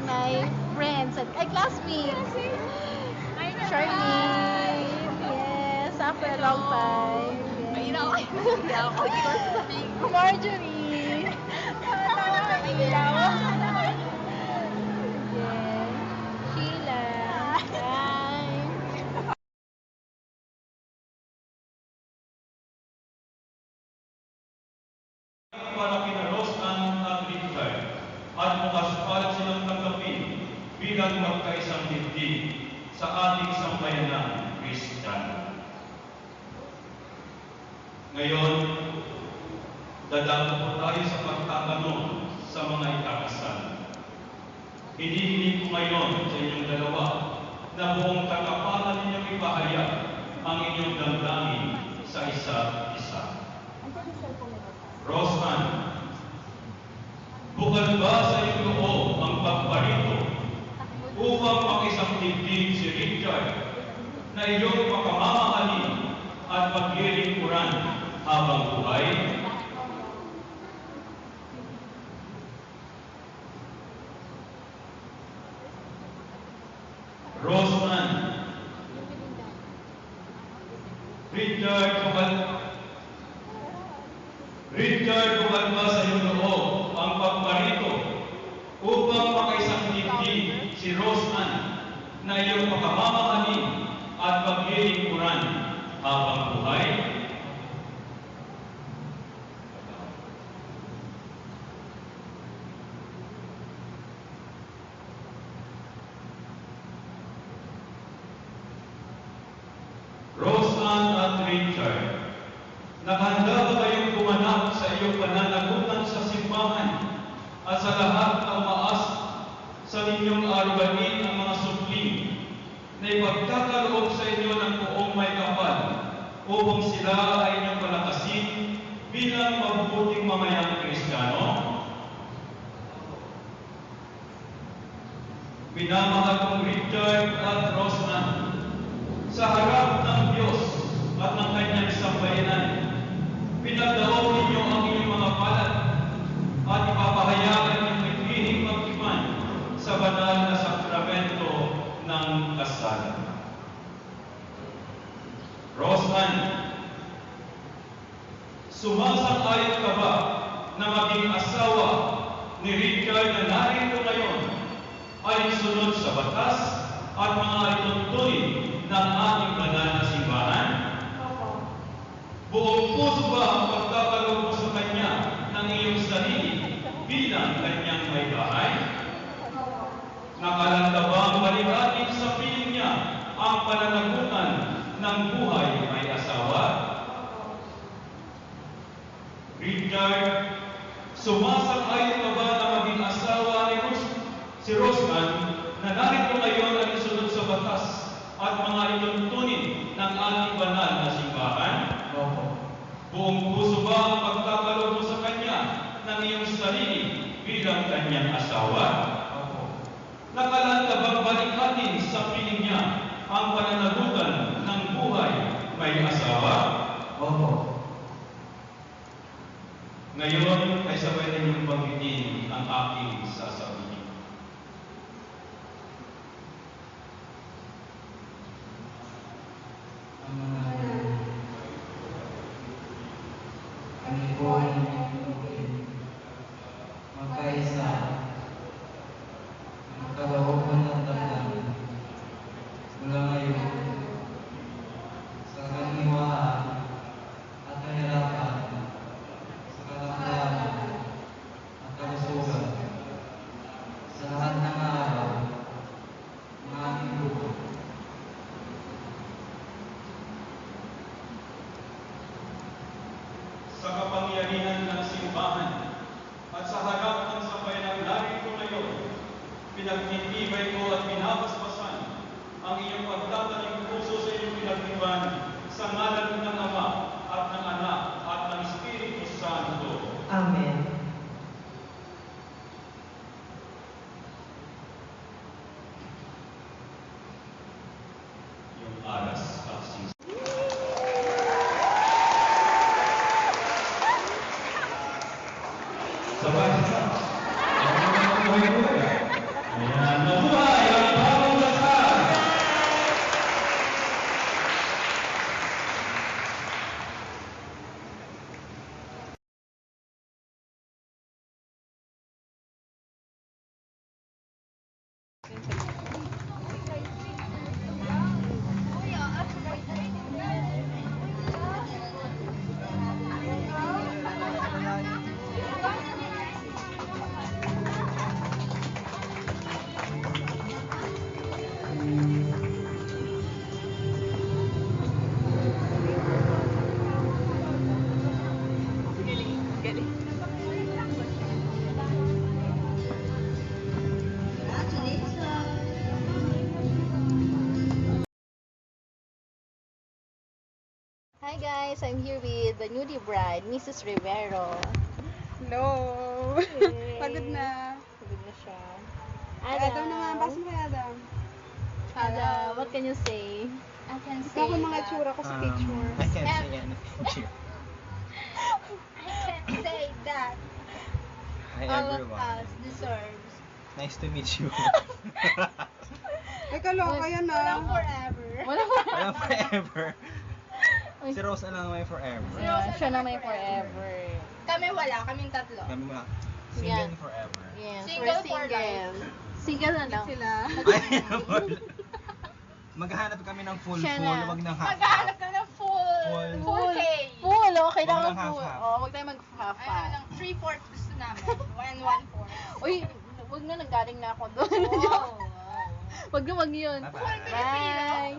my friends and classmates. Charlene, yes, after a long time. Marjorie. Yes. Sheila. Hi. Para kina Rosman at Richard at makaspalat silang tanggapin bilang magkaisang dibdib sa ating sambayanang Kristiyano. Ngayon, dadako po tayo sa pagtatanong sa mga ikakasal. Hinihiling ko ngayon sa inyong dalawa na buong katapangan ninyong ipahayag ang inyong damdamin sa isa't isa. Rosman, bukal ba sa iyong loob ang pagparito upang makisang dibdib si Richard na iyong makamamahalin at maglilingkuran habang buhay? Rosman, Richard, bukal ba sa iyong loob ang pagparito upang makaisang dibdib si Rosman na iyong makamamahalin at maglilingkuran habang buhay? Rosman at Richard, nakahanda ba kayong gumanap sa iyong pananagutan sa simbahan at sa lahat na umaas sa ninyong aruganin ang mga supling na ipagkakaloob sa inyo ng buong may kapal upang sila ay inyong palakasin bilang mabubuting mamayang Kristiyano? Minamahal kong Richard at Rosman, sa harap ng Diyos at ng kanyang sambayanan, pinagdaog ninyo ang inyong mga palad at ipapahayagan ng magbihing pag-iman sa banal na sakramento ng kasalan. Rosman, sumasang-ayon ka ba na maging asawa ni Richard na narito ngayon ay sunod sa batas at mga ituntunin ng ating banal na simbahan? Buong puso ba ang pagkakalob mo sa Kanya ng iyong sarili bilang Kanyang may bahay? Nakalanda ba ang balikatin sa piling niya ang pananagutan ng buhay may asawa? Richard, sumasang-ayon ka ba na maging asawa ni si Rosman na narito ngayon ay sunod sa batas at mga ituntunin ng ating banal na simbahan? Buong puso ba ang pagkakalob mo sa Kanya ng iyong sarili bilang Kanyang asawa? Nakalanda bang balikatin sa piling niya ang pananagutan ng buhay may asawa? Ngayon ay sabay ninyong banggitin ang aking sasabihin. Kami po ay magkaisa, magkalooban ng damdamin mula ngayon sa kaniwaan at kahirapan, sa kalakayanan at kalusugan, sa lahat ng araw ng aming buhay. Sa kapangyarihan ng simbahan at sa harap ng sambayanang narito ngayon, pinagtitibay ko at pinapaspasan ang iyong pagtatanim puso sa iyong pinagtiban sa ngalan ng Ama at ng Anak at ng Espiritu Santo. Amen. Yung aras at sisa. Sabay sa. Ayan. Hi guys, I'm here with the newly bride, Mrs. Rivero. Hello! Yay. Pagod na. Pagod na siya. Adam naman, pasok mo kay Adam. Adam, what can you say? I can Ito say ako mga that. itsura ko sa picture. I can't say anything. I can say that Hi all of everyone. us deserves. Nice to meet you. Ay, kaloka yan Walang ah. forever. Wala pa. Walang forever. Uy, Si Rose na lang may forever. yeah, siya na may forever. Kami wala, kaming tatlo. Kami mga Yeah. single forever. Yes, Single we're for single. life. Single na lang. Sila. Ay, naman. Maghahanap kami ng full, Siya na. wag ng half. Maghahanap ka ng full. Full. K. Full, oh, kailangan Huwag lang full. half-half. Oh, wag tayo mag-half. Ayun lang, 3/4 gusto namin. 1 1/4. Uy, wag na, nanggaling na ako doon. Wow. Wag na, wag yun. Bye-bye. Bye.